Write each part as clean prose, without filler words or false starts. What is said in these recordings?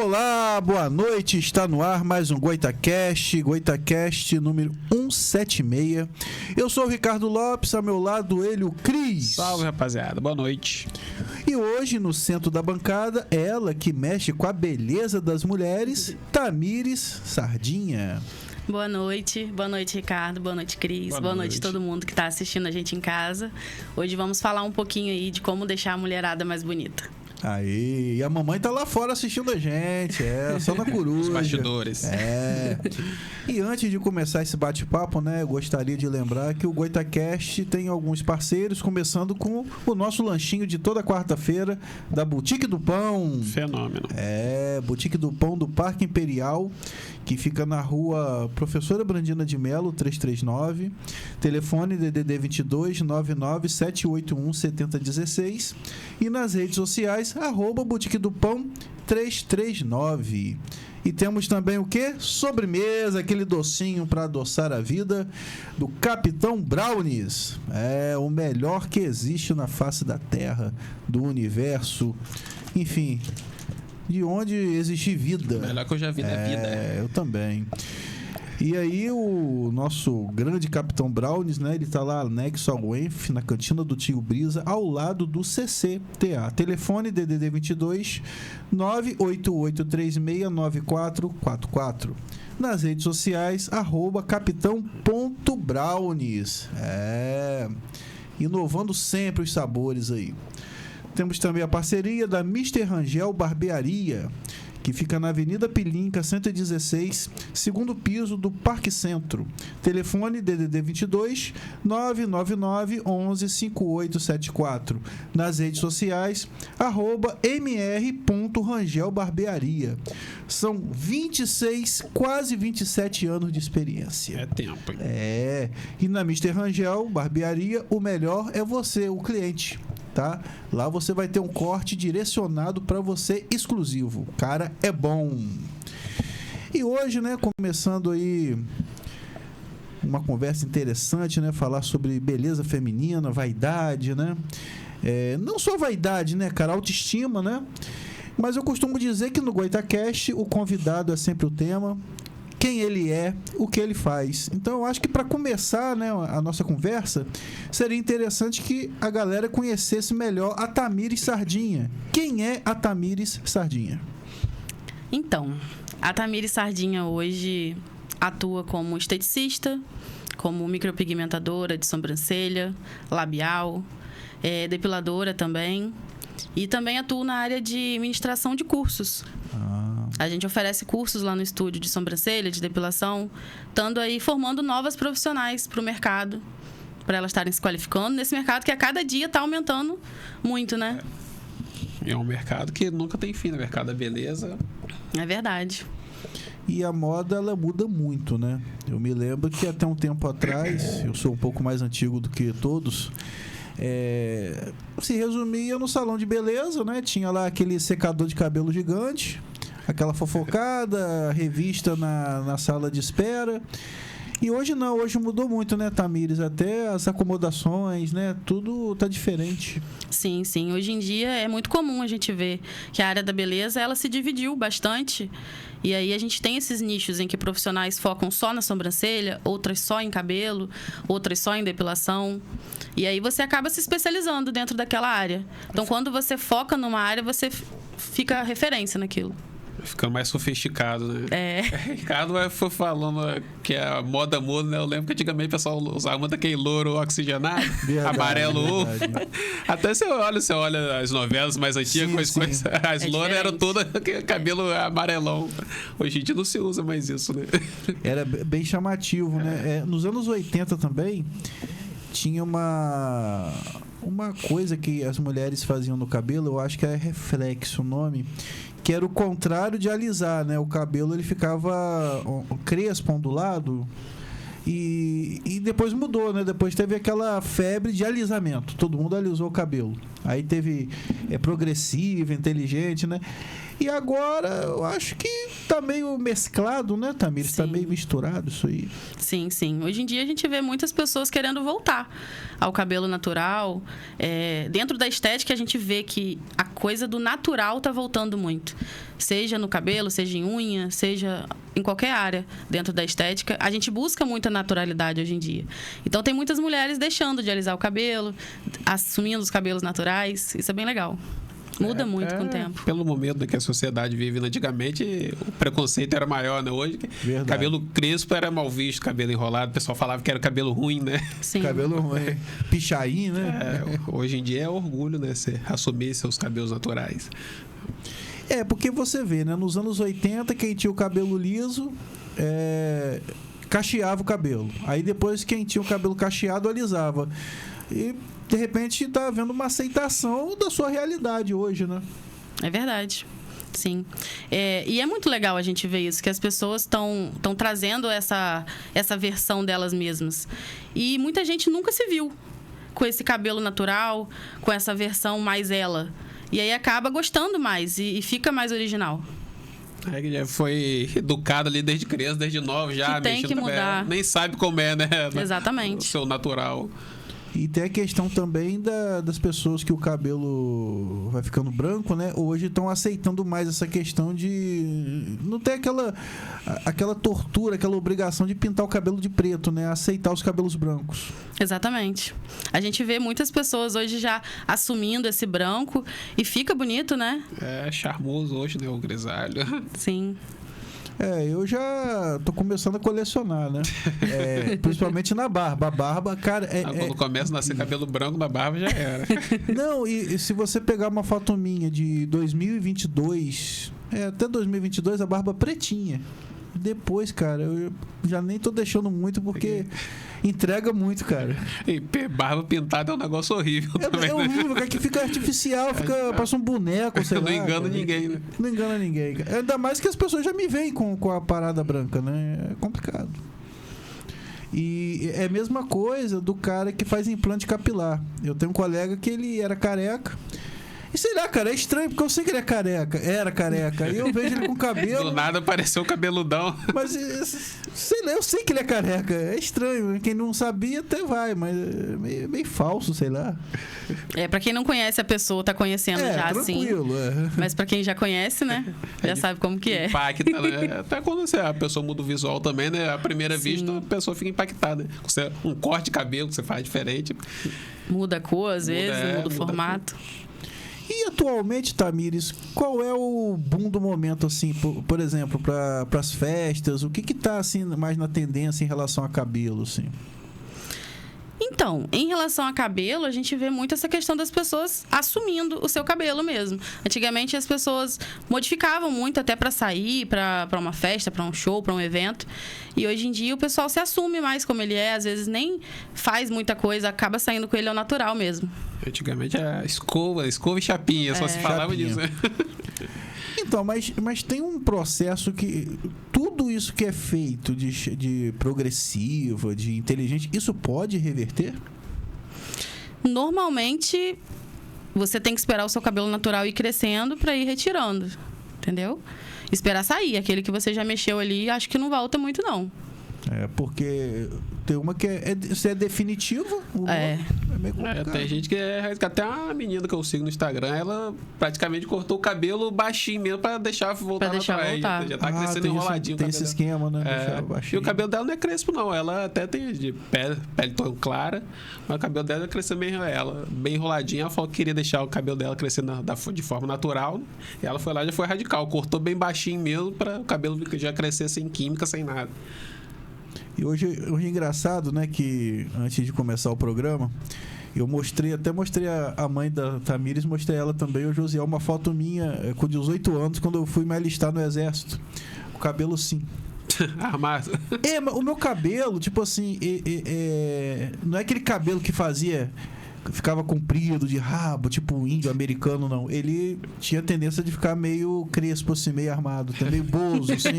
Olá, boa noite, está no ar mais um GoitaCast número 176. Eu sou o Ricardo Lopes, ao meu lado ele, o Cris. Salve, rapaziada, boa noite. E hoje, no centro da bancada, ela que mexe com a beleza das mulheres, Tamires Sardinha. Boa noite, Ricardo, boa noite, Cris, boa noite a todo mundo que está assistindo a gente em casa. Hoje vamos falar um pouquinho aí de como deixar a mulherada mais bonita. Aí, e a mamãe tá lá fora assistindo a gente, só na coruja. Os bastidores. E antes de começar esse bate-papo, né, eu gostaria de lembrar que o GoitaCast tem alguns parceiros, começando com o nosso lanchinho de toda quarta-feira da Boutique do Pão. Fenômeno. Boutique do Pão do Parque Imperial, que fica na rua Professora Brandina de Melo, 339. Telefone DDD 22 99 781 7016. E nas redes sociais, @Boutique do Pão 339. E temos também o quê? Sobremesa, aquele docinho para adoçar a vida do Capitão Brownies. É o melhor que existe na face da Terra, do universo, enfim, de onde existe vida. O melhor que eu já vi na vida. Eu também. E aí o nosso grande Capitão Brownies, né? Ele tá lá anexo ao ENF, na cantina do Tio Brisa, ao lado do CCTA. Telefone DDD 22 988369444. Nas redes sociais, @capitão.brownies. Inovando sempre os sabores aí. Temos também a parceria da Mr. Rangel Barbearia, que fica na Avenida Pilinca, 116, segundo piso do Parque Centro. Telefone DDD 22 999 11 5874. Nas redes sociais, @mr.rangelbarbearia. São 26, quase 27 anos de experiência. É tempo, hein? E na Mr. Rangel Barbearia, o melhor é você, o cliente. Tá? Lá você vai ter um corte direcionado para você exclusivo. Cara, é bom. E hoje, né, começando aí uma conversa interessante, né, falar sobre beleza feminina, vaidade, né? Não só vaidade, né, cara, autoestima, né? Mas eu costumo dizer que no GoitaCast o convidado é sempre o tema, quem ele é, o que ele faz. Então eu acho que para começar, né, a nossa conversa, seria interessante que a galera conhecesse melhor a Tamires Sardinha. Quem é a Tamires Sardinha? Então, a Tamires Sardinha hoje atua como esteticista, como micropigmentadora de sobrancelha, labial, depiladora também. E também atuo na área de ministração de cursos. A gente oferece cursos lá no estúdio de sobrancelha, de depilação, estando aí formando novas profissionais para o mercado, para elas estarem se qualificando nesse mercado que a cada dia está aumentando muito, né? É um mercado que nunca tem fim, no mercado da beleza. É verdade. E a moda, ela muda muito, né? Eu me lembro que até um tempo atrás, eu sou um pouco mais antigo do que todos, se resumia no salão de beleza, né? Tinha lá aquele secador de cabelo gigante, aquela fofocada, revista na sala de espera. E hoje não, hoje mudou muito, né, Tamires? Até as acomodações, né? Tudo tá diferente. Sim, sim. Hoje em dia é muito comum a gente ver que a área da beleza, ela se dividiu bastante. E aí a gente tem esses nichos em que profissionais focam só na sobrancelha, outras só em cabelo, outras só em depilação. E aí você acaba se especializando dentro daquela área. Então, quando você foca numa área, você fica referência naquilo. Ficando mais sofisticado, né? Ricardo foi falando que a moda muda, né? Eu lembro que antigamente o pessoal usava muito aquele louro oxigenado, Verdade, amarelo. verdade. Até você olha as novelas mais antigas, Sim, coisas, as louras eram todas cabelo amarelão. Hoje em dia não se usa mais isso, né? Era bem chamativo, né? Nos anos 80 também, tinha uma coisa que as mulheres faziam no cabelo, eu acho que é reflexo o nome, que era o contrário de alisar, né? O cabelo, ele ficava crespo, ondulado, e depois mudou, né? Depois teve aquela febre de alisamento. Todo mundo alisou o cabelo. Aí teve progressiva, inteligente, né? E agora eu acho que tá meio mesclado, né, Tamires? Tá meio misturado isso aí. Sim, sim. Hoje em dia a gente vê muitas pessoas querendo voltar ao cabelo natural. Dentro da estética a gente vê que a coisa do natural tá voltando muito. Seja no cabelo, seja em unha, seja em qualquer área dentro da estética. A gente busca muita naturalidade hoje em dia. Então tem muitas mulheres deixando de alisar o cabelo, assumindo os cabelos naturais. Isso é bem legal. Muda muito com o tempo. Pelo momento que a sociedade vive, antigamente o preconceito era maior, né? Hoje, Verdade. Cabelo crespo era mal visto, cabelo enrolado, o pessoal falava que era cabelo ruim, né? Sim. Cabelo ruim, pichain, né? Hoje em dia é orgulho, né? Você assumir seus cabelos naturais. Porque você vê, né? Nos anos 80, quem tinha o cabelo liso cacheava o cabelo. Aí depois, quem tinha o cabelo cacheado, alisava. E de repente está havendo uma aceitação da sua realidade hoje, né? É verdade. Sim. E é muito legal a gente ver isso, que as pessoas estão trazendo essa versão delas mesmas. E muita gente nunca se viu com esse cabelo natural, com essa versão mais ela. E aí acaba gostando mais e fica mais original. Já foi educado ali desde criança, desde novo, já que tem que mudar. Nem sabe como é, né? Exatamente. O seu natural. E tem a questão também das pessoas que o cabelo vai ficando branco, né? Hoje estão aceitando mais essa questão de não ter aquela tortura, aquela obrigação de pintar o cabelo de preto, né? Aceitar os cabelos brancos. Exatamente. A gente vê muitas pessoas hoje já assumindo esse branco e fica bonito, né? É charmoso hoje, né? O grisalho. Sim. Eu já tô começando a colecionar, né? Principalmente na barba. A barba, cara... Quando começa a nascer cabelo branco na barba, já era. Não, e se você pegar uma foto minha de 2022... até 2022, a barba pretinha. Depois, cara, eu já nem tô deixando muito porque entrega muito, cara. E barba pintada é um negócio horrível também, é horrível, cara, que fica artificial, parece um boneco, sei lá. Não engana ninguém, né? Não engana ninguém, cara. Ainda mais que as pessoas já me veem com a parada branca, né? É complicado. E é a mesma coisa do cara que faz implante capilar. Eu tenho um colega que ele era careca. E sei lá, cara, é estranho, porque eu sei que ele era careca. E eu vejo ele com cabelo. Do nada apareceu o cabeludão. Mas, sei lá, eu sei que ele é careca. É estranho. Quem não sabia até vai, mas é meio falso, sei lá. Pra quem não conhece a pessoa, tá conhecendo já, tranquilo, assim. Mas pra quem já conhece, né? Já sabe como que é. Impacta, né? Até quando a pessoa muda o visual também, né? À primeira vista, a pessoa fica impactada. Um corte de cabelo que você faz diferente. Muda a cor, às vezes, muda o formato. E atualmente, Tamires, qual é o boom do momento, assim, por exemplo, para as festas? O que tá, assim, mais na tendência em relação a cabelo, assim? Então, em relação a cabelo, a gente vê muito essa questão das pessoas assumindo o seu cabelo mesmo. Antigamente, as pessoas modificavam muito até para sair, para uma festa, para um show, para um evento. E hoje em dia, o pessoal se assume mais como ele é. Às vezes, nem faz muita coisa, acaba saindo com ele ao natural mesmo. Antigamente, era escova e chapinha. Só se falava disso, né? Então, mas tem um processo que... Tudo isso que é feito de progressiva, de inteligente, isso pode reverter? Normalmente, você tem que esperar o seu cabelo natural ir crescendo para ir retirando, entendeu? Esperar sair. Aquele que você já mexeu ali, acho que não volta muito, não. Porque tem uma que se é definitiva. É meio complicado. Tem gente que até uma menina que eu sigo no Instagram, ela praticamente cortou o cabelo baixinho mesmo pra deixar voltar voltar. Já tá crescendo enroladinho. Tem esse esquema, né? E o cabelo dela não é crespo, não. Ela até tem de pele tão clara, mas o cabelo dela cresceu bem enroladinho. Ela falou que queria deixar o cabelo dela crescer de forma natural. E ela foi lá, já foi radical. Cortou bem baixinho mesmo pra o cabelo já crescer sem química, sem nada. E hoje é engraçado, né, que antes de começar o programa, eu mostrei a mãe da Tamires, mostrei ela também, o Josiel, uma foto minha com 18 anos, quando eu fui me alistar no exército. O cabelo sim. Armado. O meu cabelo, tipo assim, não é aquele cabelo que fazia ficava comprido de rabo, tipo um índio americano, não. Ele tinha tendência de ficar meio crespo, assim, meio armado, meio bozo, assim.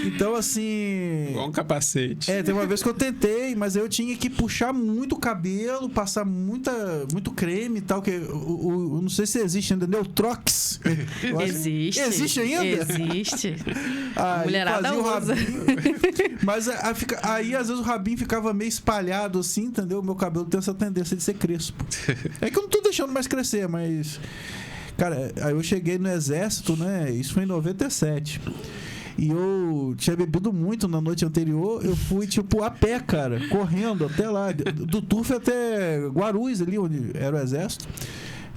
Então, assim... Igual um capacete. Tem uma vez que eu tentei, mas eu tinha que puxar muito o cabelo, passar muito creme e tal, que eu não sei se existe ainda, Neutrox. Existe. Existe ainda? Existe. A mulherada usa. Mas aí, às vezes, o rabinho ficava meio espalhado, assim, entendeu? O meu cabelo tem essa tendência de ser crespo. É que eu não tô deixando mais crescer, mas... Cara, aí eu cheguei no exército, né? Isso foi em 97. E eu tinha bebido muito na noite anterior. Eu fui, tipo, a pé, cara, correndo até lá. Do Turf até Guarulhos, ali onde era o exército.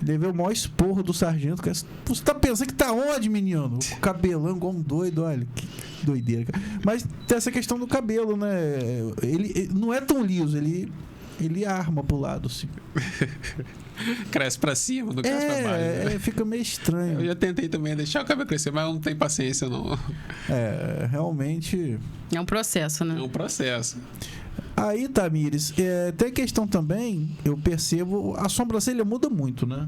Levei o maior esporro do sargento. Cara. Você tá pensando que tá onde, menino? O cabelão igual um doido, olha. Que doideira, cara. Mas tem essa questão do cabelo, né? Ele não é tão liso, ele arma pro lado, assim. Cresce pra cima, não cresce pra baixo. Né? Fica meio estranho. Eu já tentei também deixar o cabelo crescer, mas eu não tenho paciência, não. Realmente... É um processo, né? É um processo. Aí, Tamires, tem questão também, eu percebo, a sobrancelha muda muito, né?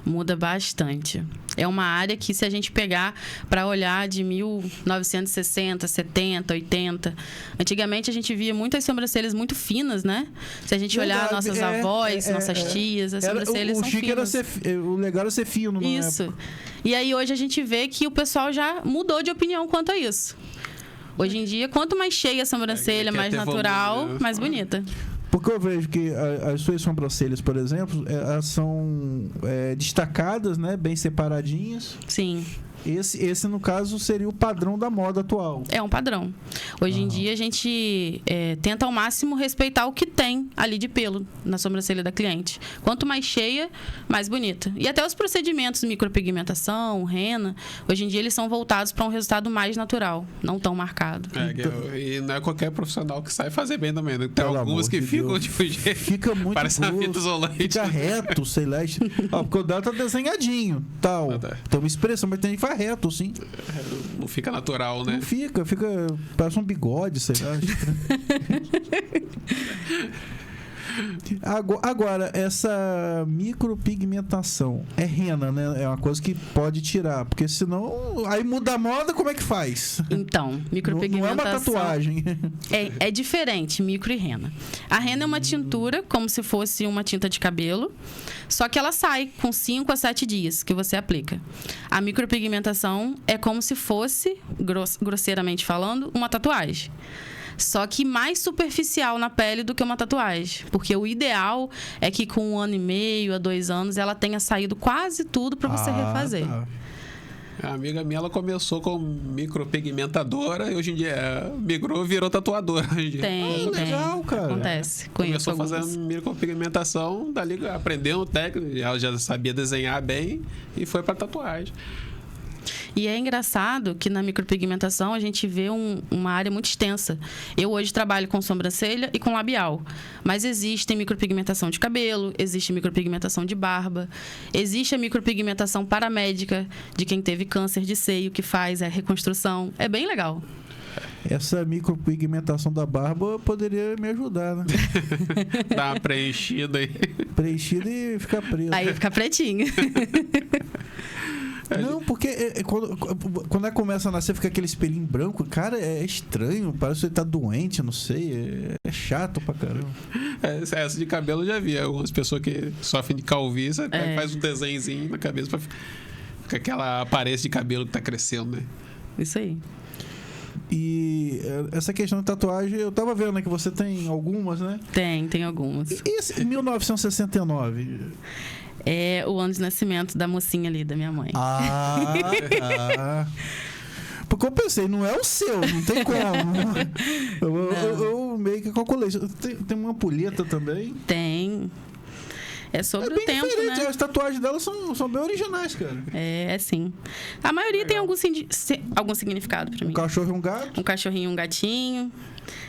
Muda bastante. É uma área que, se a gente pegar para olhar de 1960, 70, 80, antigamente a gente via muitas sobrancelhas muito finas, né? Se a gente olhar nossas avós, nossas tias, as sobrancelhas são finas. O legal era ser fino, não é? Isso. E aí hoje a gente vê que o pessoal já mudou de opinião quanto a isso. Hoje em dia, quanto mais cheia a sobrancelha, mais natural, mais bonita. Porque eu vejo que as suas sobrancelhas, por exemplo, elas são destacadas, né? Bem separadinhas. Sim. Esse, no caso, seria o padrão da moda atual. É um padrão. Hoje em dia, a gente tenta ao máximo respeitar o que tem ali de pelo na sobrancelha da cliente. Quanto mais cheia, mais bonita. E até os procedimentos, micropigmentação, rena, hoje em dia eles são voltados para um resultado mais natural, não tão marcado. E não é qualquer profissional que sai fazer bem também. Tem algumas que ficam tipo, fica muito parece uma fita isolante. Fica reto, sei lá. Porque o dela tá desenhadinho, tal. Tem uma expressão, mas tem que reto, assim. Não fica natural, né? Não fica, parece um bigode, sei lá. Agora, essa micropigmentação é rena, né? É uma coisa que pode tirar, porque senão aí muda a moda, como é que faz? Então, micropigmentação... Não é uma tatuagem. É diferente, micro e rena. A rena é uma tintura, como se fosse uma tinta de cabelo, só que ela sai com 5 a 7 dias que você aplica. A micropigmentação é como se fosse, grosseiramente falando, uma tatuagem. Só que mais superficial na pele do que uma tatuagem. Porque o ideal é que com 1 ano e meio a 2 anos ela tenha saído quase tudo para você refazer. Tá. A amiga minha, ela começou como micropigmentadora e hoje em dia migrou e virou tatuadora. Tem. Legal, cara. Acontece. Começou fazendo micropigmentação, dali aprendeu técnica, ela já sabia desenhar bem e foi para tatuagem. E é engraçado que na micropigmentação a gente vê uma área muito extensa. Eu hoje trabalho com sobrancelha e com labial. Mas existe micropigmentação de cabelo, existe micropigmentação de barba, existe a micropigmentação paramédica de quem teve câncer de seio, que faz a reconstrução. É bem legal. Essa micropigmentação da barba poderia me ajudar, né? Dar uma preenchida aí. Preenchida e ficar preto. Aí fica pretinho. Não, porque quando ela começa a nascer, fica aquele espelhinho branco. Cara, é estranho. Parece que você tá doente, não sei. É chato pra caramba. Essa de cabelo eu já vi. Algumas pessoas que sofrem de calvície, faz um desenhozinho na cabeça pra ficar aquela aparência de cabelo que tá crescendo, né? Isso aí. E essa questão de tatuagem, eu tava vendo, né, que você tem algumas, né? Tem algumas. E esse 1969? É o ano de nascimento da mocinha ali, da minha mãe. Tá. Porque eu pensei, não é o seu, não tem como. Eu meio que calculei. Tem uma ampulheta também? Tem. É sobre o tempo, diferente. né? As tatuagens delas são bem originais, cara. É sim. A maioria tem algum significado pra mim. Um cachorro e um gato? Um cachorrinho e um gatinho.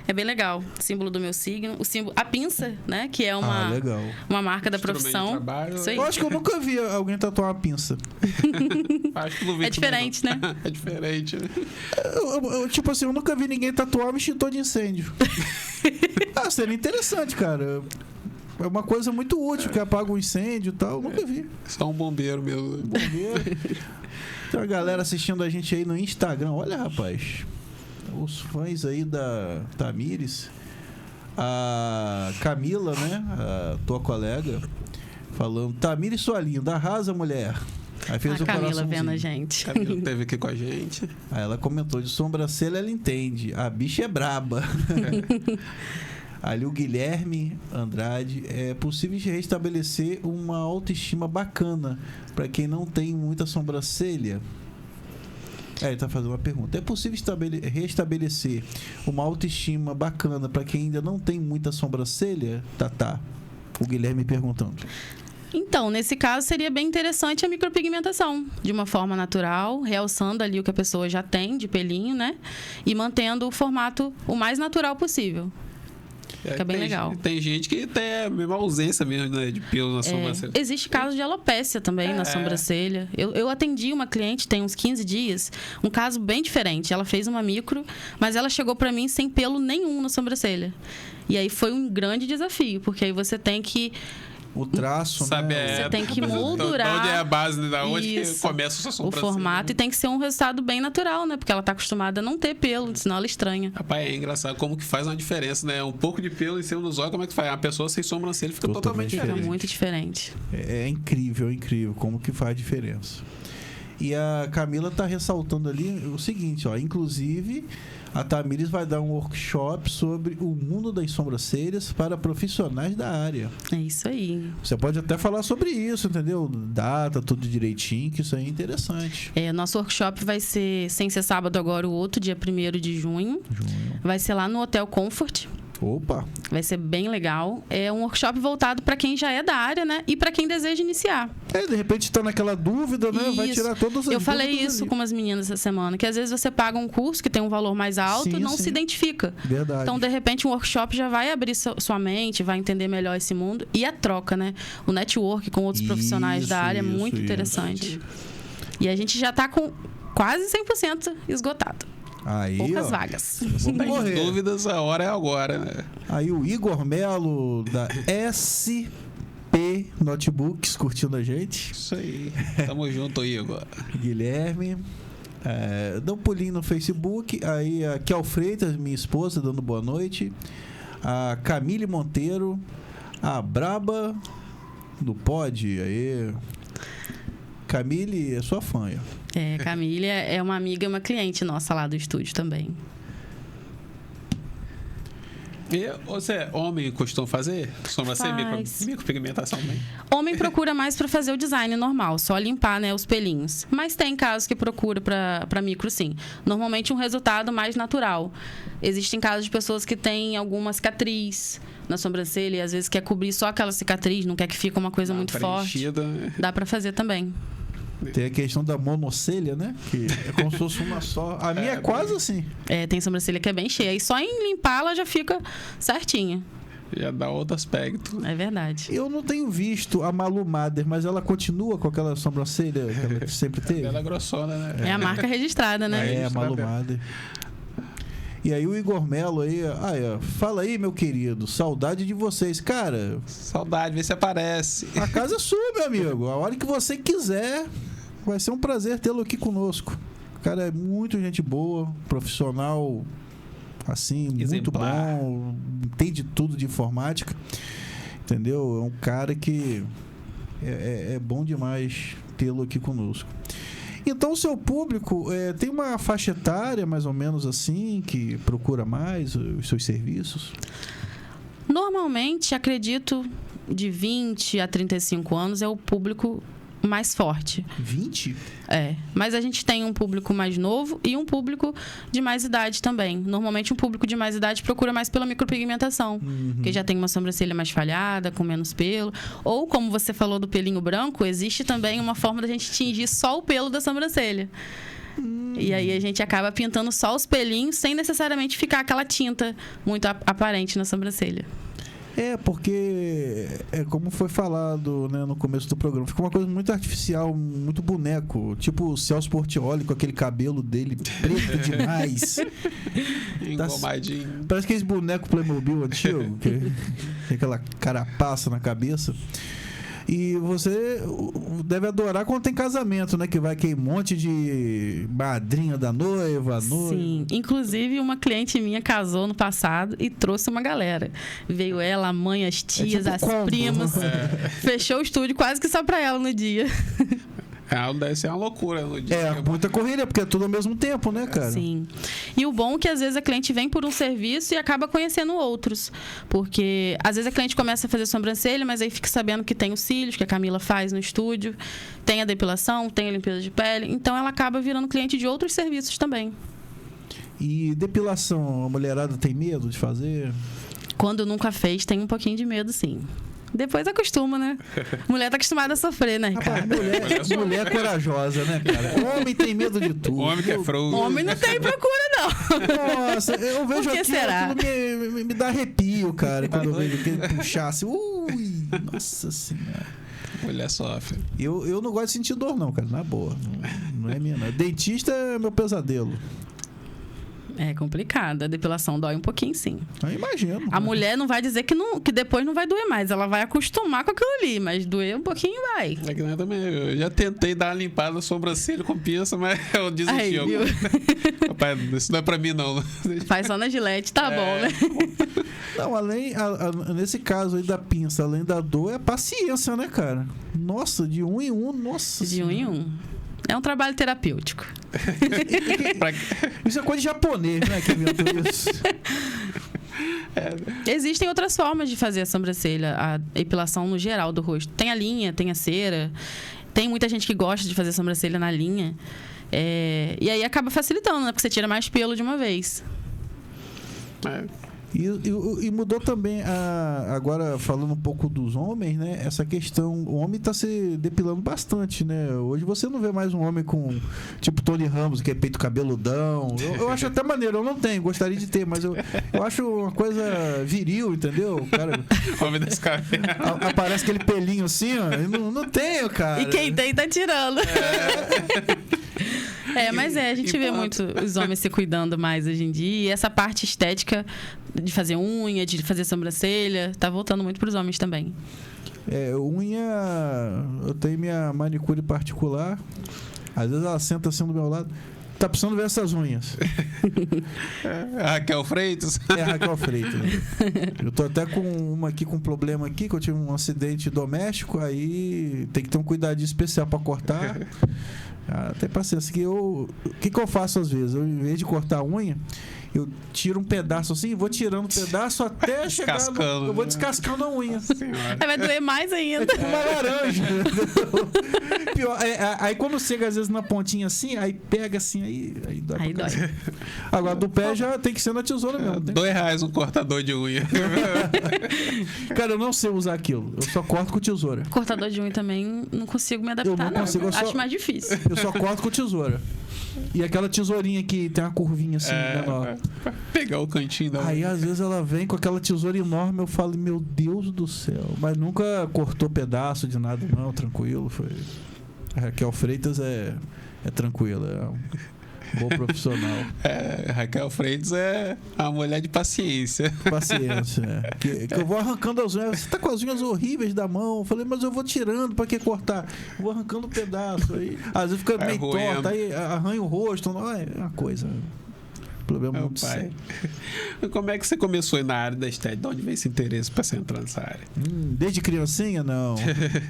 É bem legal. Símbolo do meu signo. O símbolo, a pinça, né? Que é uma marca da profissão. Isso aí. Eu acho que eu nunca vi alguém tatuar uma pinça. Acho que não vi. É diferente, né? É diferente. Tipo assim, eu nunca vi ninguém tatuar um extintor de incêndio. Seria interessante, cara. É uma coisa muito útil, que apaga um incêndio e tal. Nunca vi. Só um bombeiro mesmo. Bombeiro. Tem uma galera assistindo a gente aí no Instagram. Olha, rapaz. Os fãs aí da Tamires. A Camila, né? A tua colega. Falando, Tamires, sua linda, arrasa, mulher. Aí fez A um Camila coraçãozinho. vendo a gente. Camila esteve aqui com a gente. Aí ela comentou, de sobrancelha ela entende. A bicha é braba. Ali o Guilherme Andrade, é possível restabelecer uma autoestima bacana para quem não tem muita sobrancelha? Ele está fazendo uma pergunta. É possível restabelecer uma autoestima bacana para quem ainda não tem muita sobrancelha? Tá. O Guilherme perguntando. Então, nesse caso, seria bem interessante a micropigmentação, de uma forma natural, realçando ali o que a pessoa já tem de pelinho, né? E mantendo o formato o mais natural possível. Fica bem legal. Tem gente que tem a mesma ausência mesmo, né, de pelo na sobrancelha. Existe caso de alopécia também na sobrancelha. Eu atendi uma cliente tem uns 15 dias, um caso bem diferente. Ela fez uma micro, mas ela chegou pra mim sem pelo nenhum na sobrancelha. E aí foi um grande desafio, porque aí você tem que... O traço, sabe, né? Você tem que moldurar. Onde é a base, da onde que começa a sua sobrancelha. O formato, e tem que ser um resultado bem natural, né? Porque ela tá acostumada a não ter pelo, senão ela estranha. Rapaz, é engraçado como que faz uma diferença, né? Um pouco de pelo em cima dos olhos, como é que faz? Uma pessoa sem sobrancelha fica totalmente diferente. Fica muito diferente. É incrível como que faz diferença. E a Camila tá ressaltando ali o seguinte, ó, inclusive a Tamires vai dar um workshop sobre o mundo das sobrancelhas para profissionais da área. É isso aí. Você pode até falar sobre isso, entendeu? Data, tudo direitinho, que isso aí é interessante. Nosso workshop vai ser, sem ser sábado agora, o outro, dia 1º de junho. Vai ser lá no Hotel Comfort. Opa! Vai ser bem legal. É um workshop voltado para quem já é da área, né? E para quem deseja iniciar. De repente está naquela dúvida, né? Isso. Vai tirar todas as dúvidas. Eu falei isso com umas meninas essa semana, que às vezes você paga um curso que tem um valor mais alto e não se identifica. Verdade. Então, de repente, um workshop já vai abrir sua mente, vai entender melhor esse mundo. E a troca, né? O network com outros profissionais da área é muito interessante. E a gente já está com quase 100% esgotado. Aí, poucas vagas. Sem dúvidas, a hora é agora, né? Aí o Igor Melo, da SP Notebooks, curtindo a gente. Isso aí. Tamo junto, Igor. Guilherme. Dá um pulinho no Facebook. Aí a Kel Freitas, minha esposa, dando boa noite. A Camille Monteiro. A Braba do Pod. Aí. Camille é sua fã. Camille é uma amiga, uma cliente nossa lá do estúdio também. E você, homem, costuma fazer? Sobrancelha, micropigmentação também? Homem procura mais para fazer o design normal, só limpar, né, os pelinhos. Mas tem casos que procura para micro, sim. Normalmente um resultado mais natural. Existem casos de pessoas que têm alguma cicatriz na sobrancelha e às vezes quer cobrir só aquela cicatriz, não quer que fique uma coisa muito forte. Dá para fazer também. Tem a questão da monocelha, né? Que é como se fosse uma só. A minha é quase assim. Tem sobrancelha que é bem cheia. E só em limpar ela já fica certinha. Já dá outro aspecto. É verdade. Eu não tenho visto a Malu Mader, mas ela continua com aquela sobrancelha que ela sempre teve. Ela é grossona, né? É a marca registrada, né? A Malu Mader. E aí o Igor Melo aí, fala aí, meu querido, saudade de vocês. Cara, saudade, vê se aparece. A casa é sua, meu amigo. A hora que você quiser, vai ser um prazer tê-lo aqui conosco. O cara é muito gente boa, profissional, assim, exemplar. Muito bom, entende tudo de informática, entendeu? É um cara que é bom demais tê-lo aqui conosco. Então, o seu público tem uma faixa etária, mais ou menos assim, que procura mais os seus serviços? Normalmente, acredito, de 20 a 35 anos é o público mais forte. 20? Mas a gente tem um público mais novo e um público de mais idade também. Normalmente, um público de mais idade procura mais pela micropigmentação, porque já tem uma sobrancelha mais falhada, com menos pelo. Ou, como você falou do pelinho branco, existe também uma forma da gente tingir só o pelo da sobrancelha. E aí a gente acaba pintando só os pelinhos sem necessariamente ficar aquela tinta muito aparente na sobrancelha. Porque é como foi falado, né, no começo do programa, fica uma coisa muito artificial, muito boneco, tipo o Celso Portiolli com aquele cabelo dele preto demais. Engomadinho. Parece aqueles bonecos Playmobil antigo, que tem aquela carapaça na cabeça. E você deve adorar quando tem casamento, né? Que vai aquele monte de madrinha da noiva, Sim, inclusive uma cliente minha casou no passado e trouxe uma galera. Veio ela, a mãe, as tias, tipo as combo. primas. Fechou o estúdio quase que só pra ela no dia. Deve ser uma loucura no dia. É, muita correria, porque é tudo ao mesmo tempo, né, cara? Sim. E o bom é que às vezes a cliente vem por um serviço e acaba conhecendo outros. Porque às vezes a cliente começa a fazer sobrancelha, mas aí fica sabendo que tem os cílios, que a Camila faz no estúdio, tem a depilação, tem a limpeza de pele. Então ela acaba virando cliente de outros serviços também. E depilação, a mulherada tem medo de fazer? Quando nunca fez, tem um pouquinho de medo, sim. Depois acostuma, né? Mulher tá acostumada a sofrer, né, Rapaz, Ricardo? mulher é corajosa, né, cara? Homem tem medo de tudo. O homem que é frouxo. Homem não tem procura, não. Nossa, eu vejo Por que aquilo, será? aquilo me dá arrepio, cara, quando eu vejo aquele puxasse. Ui, nossa senhora. Mulher sofre. Eu não gosto de sentir dor, não, cara, na boa. Não é minha, não. Dentista é meu pesadelo. É complicado. A depilação dói um pouquinho, sim. Eu imagino. A mulher não vai dizer que depois não vai doer mais. Ela vai acostumar com aquilo ali, mas doer um pouquinho vai. É que não é também. Eu já tentei dar uma limpada na sobrancelha com pinça, mas eu desisti. Aí, viu? Rapaz, isso não é pra mim, não. Faz só na Gillette, tá bom, né? Não, nesse caso aí da pinça, além da dor, é paciência, né, cara? Nossa, de um em um, nossa De um em um. É um trabalho terapêutico. Isso é coisa de japonês, né, que inventou isso. Existem outras formas de fazer a sobrancelha, a epilação no geral do rosto. Tem a linha, tem a cera. Tem muita gente que gosta de fazer sobrancelha na linha. E aí acaba facilitando, né? Porque você tira mais pelo de uma vez. E mudou também, agora falando um pouco dos homens, né? Essa questão, o homem está se depilando bastante, né? Hoje você não vê mais um homem com, tipo, Tony Ramos, que é peito cabeludão. Eu acho até maneiro, eu não tenho, gostaria de ter, mas eu acho uma coisa viril, entendeu? O cara, Homem desse cabelo. aparece aquele pelinho assim, ó. Eu não tenho, cara. E quem tem, tá tirando. Mas a gente vê muito os homens se cuidando mais hoje em dia. E essa parte estética de fazer unha, de fazer sobrancelha, tá voltando muito pros homens também. Unha, eu tenho minha manicure particular. Às vezes ela senta assim do meu lado. Tá precisando ver essas unhas. Raquel Freitas. É a Raquel Freitas. Eu tô até com uma aqui com um problema aqui, que eu tive um acidente doméstico, aí tem que ter um cuidadinho especial para cortar. Tem paciência. O que eu faço às vezes? Eu, em vez de cortar a unha, eu tiro um pedaço assim, vou tirando um pedaço até chegar Descascando. eu vou descascando a unha. Aí vai doer mais ainda. Tipo uma laranja. Pior, aí quando chega às vezes na pontinha assim, aí pega assim, aí dói. Aí pra dói. caralho. Agora do pé já tem que ser na tesoura mesmo. Tem... R$2 um cortador de unha. Cara, eu não sei usar aquilo. Eu só corto com tesoura. Cortador de unha também não consigo me adaptar, Eu não consigo, eu só- Acho mais difícil. Eu só corto com tesoura. E aquela tesourinha que tem uma curvinha assim, menor. Pra pegar o cantinho da Aí às vezes ela vem com aquela tesoura enorme, eu falo, meu Deus do céu. Mas nunca cortou pedaço de nada, não, tranquilo. Foi. A Raquel Freitas é tranquila, é um bom profissional. Raquel Freitas é a mulher de paciência. Paciência. Que eu vou arrancando as unhas. Você tá com as unhas horríveis da mão. Eu falei, mas eu vou tirando, pra que cortar? Eu vou arrancando um pedaço. Aí, às vezes fica Vai meio roendo. torta, aí arranha o rosto. Não, é uma coisa. Problema Meu muito pai. sério. Como é que você começou aí na área da estética? De onde veio esse interesse pra você entrar nessa área? Desde criancinha, não.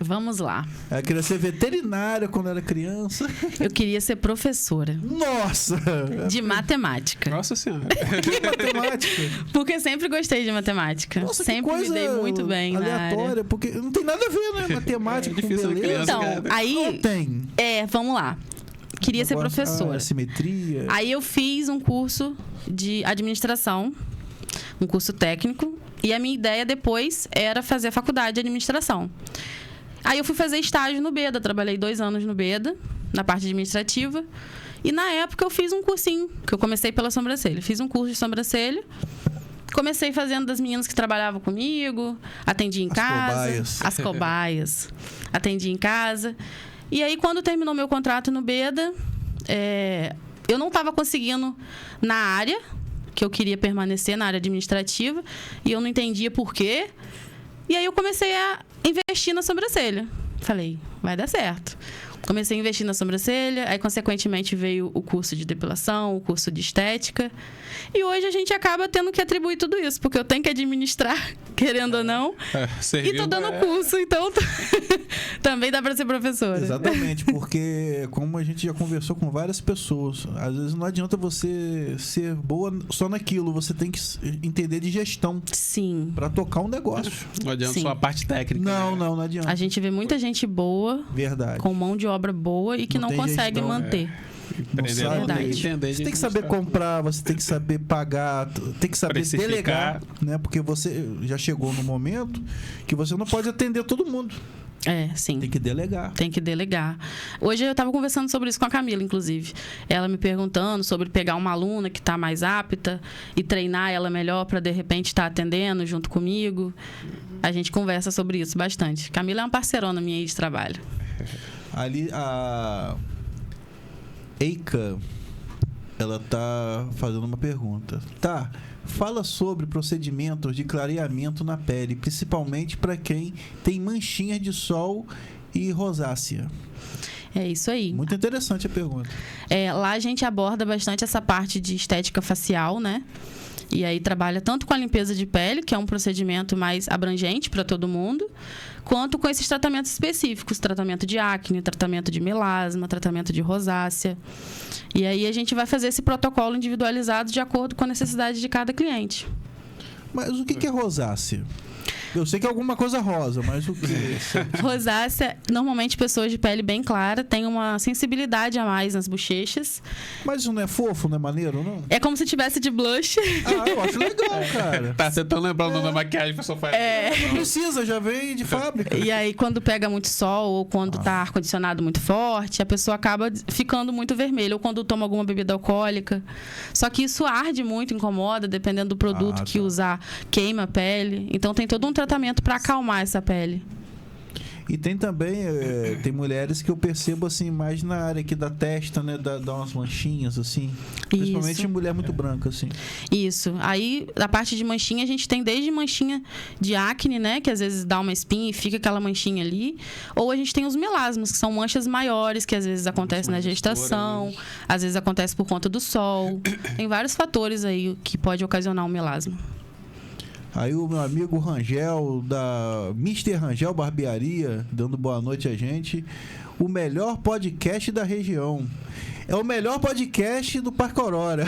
Vamos lá. Eu queria ser veterinária quando era criança. Eu queria ser professora Nossa! de matemática. Nossa Senhora. Que matemática! Porque sempre gostei de matemática. Nossa, que sempre me coisa dei muito bem na área. aleatória, porque não tem nada a ver, né? Matemática É com difícil de beleza. criança, Então, né? Não aí... tem. Vamos lá. Queria ser Negócio- professora. Simetria. Aí eu fiz um curso de administração, um curso técnico, e a minha ideia depois era fazer a faculdade de administração. Aí eu fui fazer estágio no BEDA, trabalhei 2 anos no BEDA, na parte administrativa, e na época eu fiz um cursinho, que eu comecei pela sobrancelha. Fiz um curso de sobrancelha, comecei fazendo das meninas que trabalhavam comigo, atendi em casa. Cobaias. As cobaias. Atendi em casa. E aí, quando terminou meu contrato no Beda, eu não estava conseguindo na área, que eu queria permanecer na área administrativa, e eu não entendia por quê. E aí eu comecei a investir na sobrancelha. Falei, vai dar certo. Comecei a investir na sobrancelha, aí consequentemente veio o curso de depilação, o curso de estética. E hoje a gente acaba tendo que atribuir tudo isso, porque eu tenho que administrar, querendo ou não. E tô dando curso, então também dá para ser professora. Exatamente, porque como a gente já conversou com várias pessoas, às vezes não adianta você ser boa só naquilo, você tem que entender de gestão. Sim. Para tocar um negócio. Não adianta Sim. só a parte técnica. Não adianta. A gente vê muita gente boa, Verdade. com mão de obra boa e que Não não tem consegue gestão, manter. Aprender a Verdade. entender. Você tem que saber comprar, você tem que saber pagar, tem que saber Precificar. delegar, né? Porque você já chegou no momento que você não pode atender todo mundo. Sim. Tem que delegar. Tem que delegar. Hoje eu estava conversando sobre isso com a Camila, inclusive. Ela me perguntando sobre pegar uma aluna que está mais apta e treinar ela melhor para, de repente, estar atendendo junto comigo. A gente conversa sobre isso bastante. Camila é uma parceirona minha aí de trabalho. Ali, a Eika, ela tá fazendo uma pergunta. Tá, fala sobre procedimentos de clareamento na pele, principalmente para quem tem manchinhas de sol e rosácea. É isso aí. Muito interessante a pergunta. Lá a gente aborda bastante essa parte de estética facial, né? E aí trabalha tanto com a limpeza de pele, que é um procedimento mais abrangente para todo mundo, quanto com esses tratamentos específicos, tratamento de acne, tratamento de melasma, tratamento de rosácea. E aí a gente vai fazer esse protocolo individualizado de acordo com a necessidade de cada cliente. Mas o que é rosácea? Eu sei que é alguma coisa rosa, mas o que? Rosácea, normalmente pessoas de pele bem clara têm uma sensibilidade a mais nas bochechas. Mas isso não é fofo, não é maneiro, não? É como se tivesse de blush. Ah, eu acho legal, cara. Tá tentando lembrar o nome da maquiagem, a pessoa faz. Não precisa, já vem de fábrica. E aí, quando pega muito sol ou quando tá ar-condicionado muito forte, a pessoa acaba ficando muito vermelha. Ou quando toma alguma bebida alcoólica. Só que isso arde muito, incomoda, dependendo do produto que usar, queima a pele. Então, tem todo um tratamento para acalmar essa pele. E tem também, tem mulheres que eu percebo assim, mais na área aqui da testa, né? Dá umas manchinhas, assim. Principalmente Isso. mulher muito branca, assim. Isso. Aí, da parte de manchinha, a gente tem desde manchinha de acne, né? Que às vezes dá uma espinha e fica aquela manchinha ali. Ou a gente tem os melasmas, que são manchas maiores, que às vezes acontecem na gestação, às vezes acontece por conta do sol. Tem vários fatores aí que pode ocasionar um melasma. Aí o meu amigo Rangel, da Mr. Rangel Barbearia, dando boa noite a gente. O melhor podcast da região. É o melhor podcast do Parque Aurora.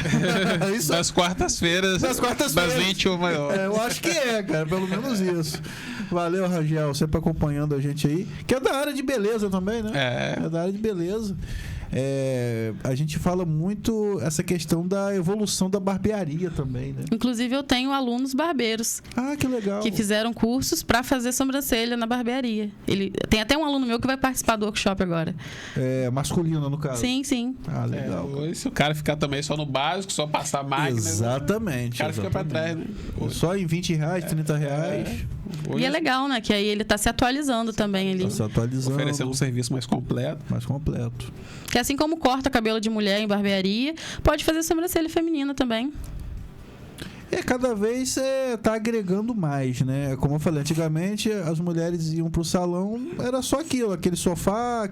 Isso, Das quartas-feiras. Das quartas-feiras. Das 21 maior. eu acho que cara. Pelo menos isso. Valeu, Rangel, sempre acompanhando a gente aí. Que é da área de beleza também, né? É da área de beleza. A gente fala muito essa questão da evolução da barbearia também, né? Inclusive, eu tenho alunos barbeiros Ah, que legal. que fizeram cursos para fazer sobrancelha na barbearia. Tem até um aluno meu que vai participar do workshop agora. Masculino, no caso. Sim, sim. Ah, legal. Se o cara ficar também só no básico, só passar a máquina. Exatamente. O cara fica pra trás, né? Só em R$20, R$30. E é legal, né? Que aí ele tá se atualizando também ali. Tá se atualizando. Oferecendo um serviço mais completo. Mais completo. Que assim como corta cabelo de mulher em barbearia, pode fazer sobrancelha feminina também. Cada vez tá agregando mais, né? Como eu falei, antigamente as mulheres iam pro salão, era só aquilo, aquele sofá,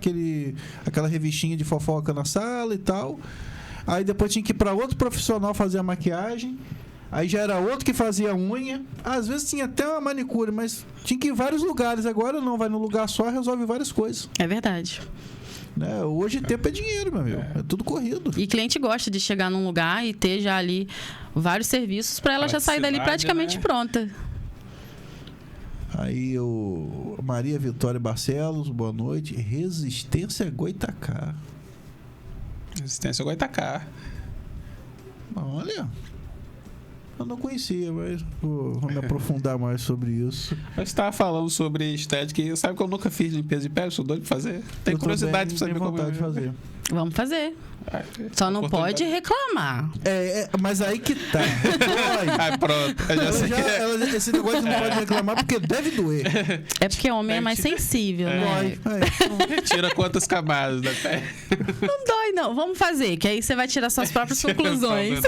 aquela revistinha de fofoca na sala e tal. Aí depois tinha que ir pra outro profissional fazer a maquiagem. Aí já era outro que fazia a unha. Às vezes tinha até uma manicure, mas tinha que ir em vários lugares. Agora não, vai num lugar só e resolve várias coisas. É verdade. Né? Hoje tempo é dinheiro, meu amigo. É tudo corrido. E cliente gosta de chegar num lugar e ter já ali vários serviços para ela já sair dali praticamente pronta. Aí o Maria Vitória Barcelos, boa noite. Resistência Goitacá. Resistência Goitacá. Olha, eu não conhecia, mas vou me aprofundar mais sobre isso. Você estava falando sobre estética e sabe que eu nunca fiz limpeza de pele, sou doido de fazer. Tenho curiosidade de saber como vontade de fazer. Vamos fazer. Só não pode reclamar. Mas aí que tá. Ai, pronto. Eu já sei. Esse negócio não pode reclamar porque deve doer. É porque homem é mais sensível, né? Tira quantas camadas da pele. Não dói, não. Vamos fazer, que aí você vai tirar suas próprias conclusões.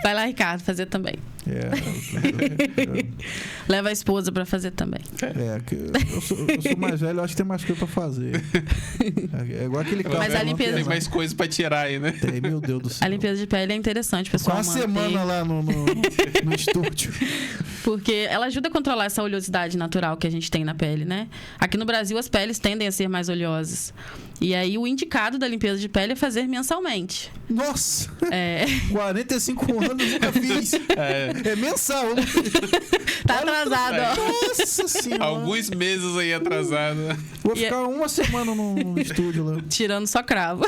Vai lá, Ricardo, fazer também. Leva a esposa pra fazer também. Eu sou mais velho, eu acho que tem mais coisa pra fazer. É igual aquele carro. Mas a limpeza... Tem mais coisas pra tirar aí, né? Tem, meu Deus do céu. A limpeza de pele é interessante, pessoal. Uma semana lá no estúdio. Porque ela ajuda a controlar essa oleosidade natural que a gente tem na pele, né? Aqui no Brasil, as peles tendem a ser mais oleosas. E aí, o indicado da limpeza de pele é fazer mensalmente. Nossa! 45 anos nunca fiz. É mensal. Tá atrasado, ó. Nossa senhora. Alguns meses aí atrasado. Vou ficar uma semana no estúdio lá. Tirando só cravo.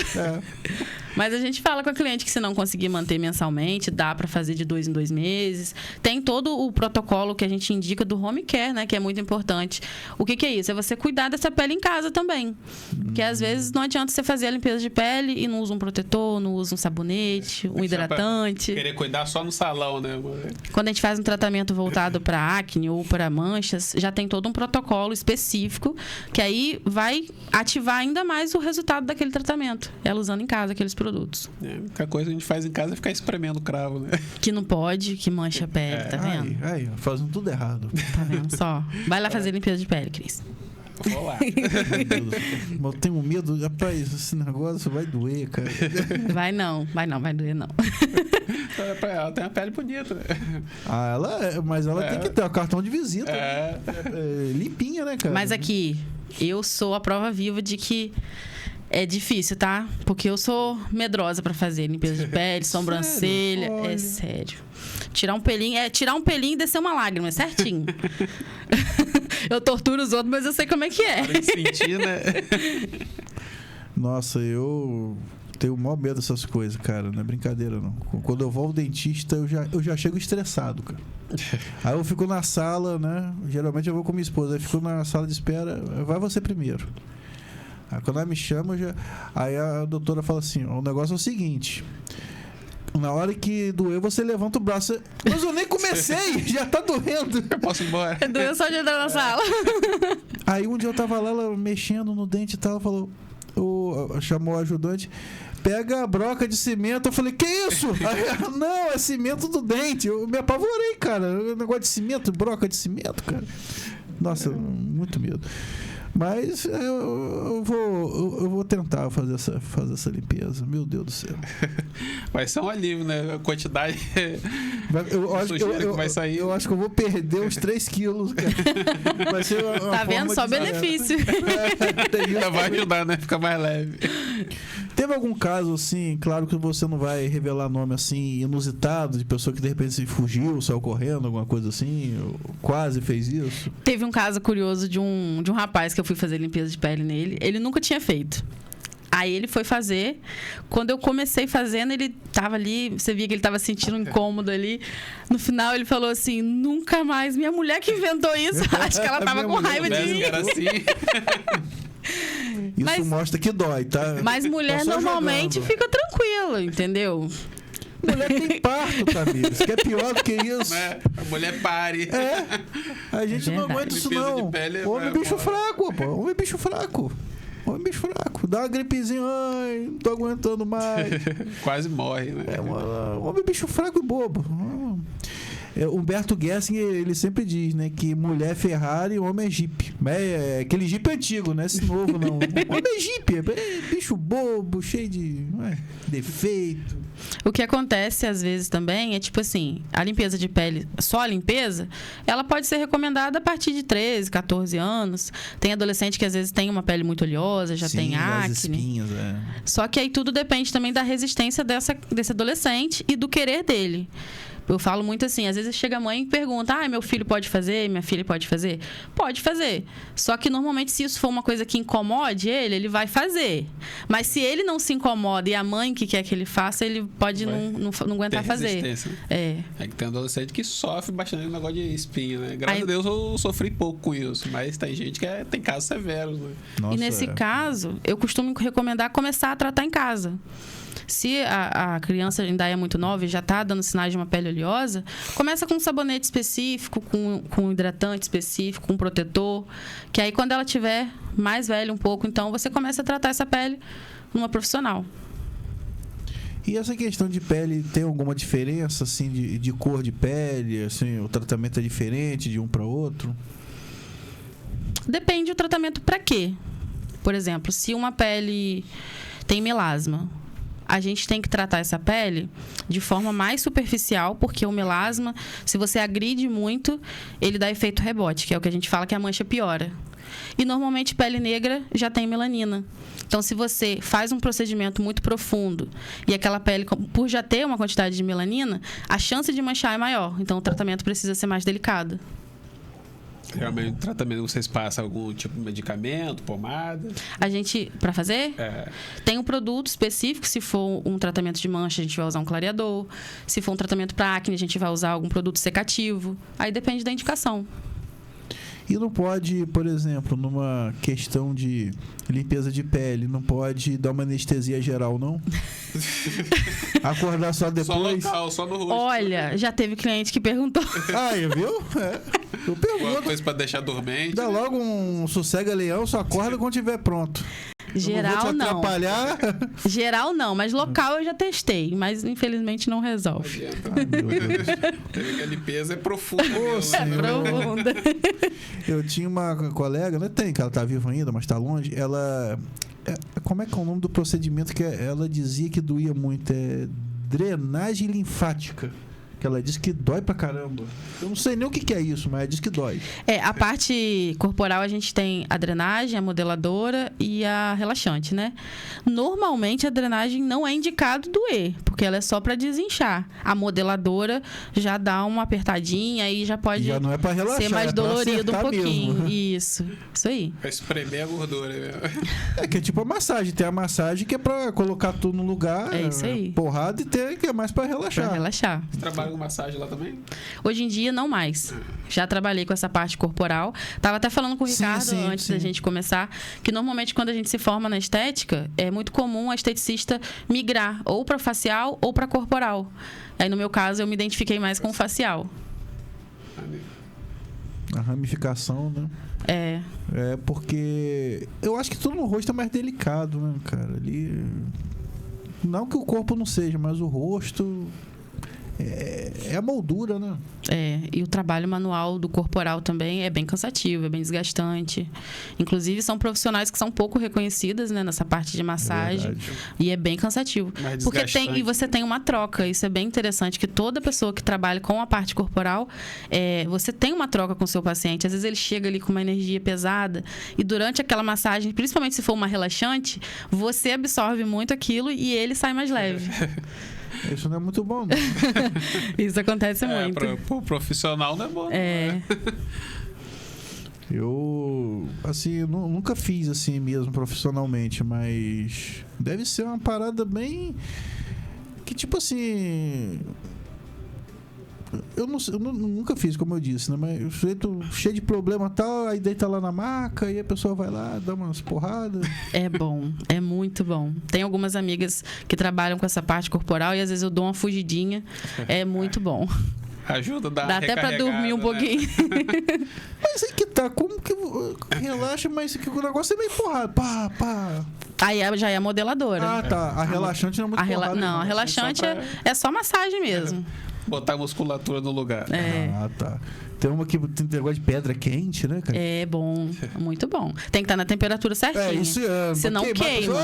Mas a gente fala com a cliente que se não conseguir manter mensalmente, dá para fazer de 2 em 2 meses. Tem todo o protocolo que a gente indica do home care, né? Que é muito importante. O que é isso? É você cuidar dessa pele em casa também. Porque às vezes não adianta você fazer a limpeza de pele e não usa um protetor, não usa um sabonete, um hidratante. Querer cuidar só no salão, né? Quando a gente faz um tratamento voltado para acne ou para manchas, já tem todo um protocolo específico que aí vai ativar ainda mais o resultado daquele tratamento. Ela usando em casa aqueles produtos. A única coisa que a gente faz em casa é ficar espremendo cravo, né? Que não pode, que mancha a pele, tá vendo? Aí, fazendo tudo errado. Tá vendo só? Vai lá fazer limpeza de pele, Cris. Vou lá. Eu tenho medo, rapaz, esse negócio vai doer, cara. Vai doer não. Ela tem uma pele bonita, né? Mas ela tem que ter o cartão de visita. Limpinha, né, cara? Mas aqui, eu sou a prova viva de que é difícil, tá? Porque eu sou medrosa pra fazer limpeza de pele, sobrancelha. Sério? É sério. Tirar um pelinho e descer uma lágrima, é certinho. Eu torturo os outros, mas eu sei como é que é. Para de sentir, né? Nossa, eu tenho o maior medo dessas coisas, cara. Não é brincadeira, não. Quando eu vou ao dentista, eu já chego estressado, cara. Aí eu fico na sala, né? Geralmente eu vou com minha esposa. Aí fico na sala de espera. Vai você primeiro. Aí quando ela me chama, aí a doutora fala assim: o negócio é o seguinte. Na hora que doer, você levanta o braço. Mas eu nem comecei, já tá doendo. Eu posso ir embora. Doeu só de entrar na sala. Aí um dia eu tava lá, ela mexendo no dente e tal, ela falou, chamou o ajudante, pega a broca de cimento. Eu falei, que isso? Aí, não, é cimento do dente. Eu me apavorei, cara. Negócio de cimento, broca de cimento, cara. Nossa, muito medo. Mas eu vou tentar fazer essa limpeza. Meu Deus do céu. Vai ser um alívio, né? A quantidade que vai sair. Eu acho que eu vou perder uns 3 quilos, cara. Vai ser uma tá vendo? Só benefício. Vai ajudar, né? Fica mais leve. Teve algum caso, assim, claro que você não vai revelar nome, assim, inusitado, de pessoa que de repente fugiu, saiu correndo, alguma coisa assim, quase fez isso? Teve um caso curioso de um rapaz que eu fui fazer limpeza de pele nele. Ele nunca tinha feito. Aí ele foi fazer. Quando eu comecei fazendo, ele tava ali, você via que ele tava sentindo um incômodo ali. No final ele falou assim, nunca mais. Minha mulher que inventou isso. Acho que ela tava com raiva de mim. Era assim. Isso mostra que dói, tá? Mas mulher normalmente fica tranquila, entendeu? Mulher tem parto, Tamires. Que é pior do que isso. A mulher pare. A gente não aguenta isso, não. Homem bicho fraco, pô. Homem bicho fraco. Homem bicho fraco. Dá uma gripezinha. Ai, não tô aguentando mais. Quase morre, né? Homem bicho fraco e bobo. Humberto Gessinger, ele sempre diz, né, que mulher é Ferrari e homem é Jeep. É aquele Jeep antigo, não é esse novo, não. Homem é Jeep, é bicho bobo, cheio de defeito. O que acontece às vezes também é tipo assim, a limpeza de pele, só a limpeza, ela pode ser recomendada a partir de 13, 14 anos. Tem adolescente que às vezes tem uma pele muito oleosa, já tem acne. Espinhas, Só que aí tudo depende também da resistência desse adolescente e do querer dele. Eu falo muito assim, às vezes chega a mãe e pergunta, meu filho pode fazer, minha filha pode fazer? Pode fazer. Só que normalmente se isso for uma coisa que incomode ele vai fazer. Mas se ele não se incomoda e a mãe que quer que ele faça, ele pode não aguentar fazer. É que tem um adolescente que sofre bastante o negócio de espinha, né? Graças a Deus eu sofri pouco com isso, mas tem gente que tem casos severos, né? Nossa, e nesse caso, eu costumo recomendar começar a tratar em casa. Se a criança ainda é muito nova e já está dando sinais de uma pele oleosa, começa com um sabonete específico, com um hidratante específico, com um protetor, que aí quando ela tiver mais velha um pouco, então você começa a tratar essa pele numa profissional. E essa questão de pele tem alguma diferença, assim, de cor de pele? Assim, o tratamento é diferente de um para outro? Depende do tratamento para quê. Por exemplo, se uma pele tem melasma, a gente tem que tratar essa pele de forma mais superficial, porque o melasma, se você agride muito, ele dá efeito rebote, que é o que a gente fala que a mancha piora. E normalmente pele negra já tem melanina. Então, se você faz um procedimento muito profundo e aquela pele, por já ter uma quantidade de melanina, a chance de manchar é maior. Então, o tratamento precisa ser mais delicado. Realmente, no tratamento, vocês passam algum tipo de medicamento, pomada? A gente, para fazer, tem um produto específico. Se for um tratamento de mancha, a gente vai usar um clareador. Se for um tratamento para acne, a gente vai usar algum produto secativo. Aí depende da indicação. E não pode, por exemplo, numa questão de limpeza de pele, não pode dar uma anestesia geral, não? Acordar só depois? Só local, só no rosto. Olha, já teve cliente que perguntou. Viu? Eu pergunto. Uma coisa pra deixar dormente. Dá logo um sossega-leão, só acorda quando estiver pronto. Geral não. Atrapalhar. Geral não, mas local eu já testei, mas infelizmente não resolve. Meu Deus. A limpeza é profunda. Profunda. Eu tinha uma colega, não tem, que ela tá viva ainda, mas tá longe. Ela. Como é que é o nome do procedimento que ela dizia que doía muito? É drenagem linfática. Que ela diz que dói pra caramba. Eu não sei nem o que é isso, mas ela diz que dói. A parte corporal a gente tem a drenagem, a modeladora e a relaxante, né? Normalmente a drenagem não é indicado doer, porque ela é só pra desinchar. A modeladora já dá uma apertadinha e já pode já não é pra relaxar, ser mais dolorido um pouquinho. Mesmo. Isso aí. Pra espremer a gordura mesmo. Que é tipo a massagem. Tem a massagem que é pra colocar tudo no lugar. É isso aí. Porrada, e tem que é mais pra relaxar. Pra relaxar. Você trabalha com massagem lá também? Hoje em dia, não mais. Já trabalhei com essa parte corporal. Tava até falando com o Ricardo antes da gente começar, que normalmente quando a gente se forma na estética, é muito comum a esteticista migrar ou para facial ou para corporal. Aí, no meu caso, eu me identifiquei mais com o facial. A ramificação, né? É porque eu acho que tudo no rosto é mais delicado, né, cara? Ali... Não que o corpo não seja, mas o rosto... É a moldura, né? E o trabalho manual do corporal também é bem cansativo, é bem desgastante. Inclusive, são profissionais que são pouco reconhecidas, né, nessa parte de massagem. E é bem cansativo. Porque você tem uma troca. Isso é bem interessante, que toda pessoa que trabalha com a parte corporal, você tem uma troca com o seu paciente. Às vezes ele chega ali com uma energia pesada e durante aquela massagem, principalmente se for uma relaxante, você absorve muito aquilo e ele sai mais leve. Isso não é muito bom, não. Isso acontece muito. Pro profissional não é bom. Eu, assim, nunca fiz assim mesmo profissionalmente, mas deve ser uma parada bem... Que tipo assim... Eu nunca fiz, como eu disse, né? Mas o sujeito cheio de problema e tal, aí deita lá na maca e a pessoa vai lá, dá umas porradas. É bom, é muito bom. Tem algumas amigas que trabalham com essa parte corporal e às vezes eu dou uma fugidinha. É muito bom. Ajuda, dá até pra dormir um pouquinho. Mas aí que tá, como que relaxa, mas o negócio é meio porrada. Pá. Aí já é a modeladora. Tá. A relaxante não é muito porrada. Não, a relaxante é só massagem mesmo. Botar a musculatura no lugar. Tá. Tem uma que tem negócio de pedra quente, né, cara? É bom, muito bom. Tem que estar na temperatura certinha. Isso senão queima.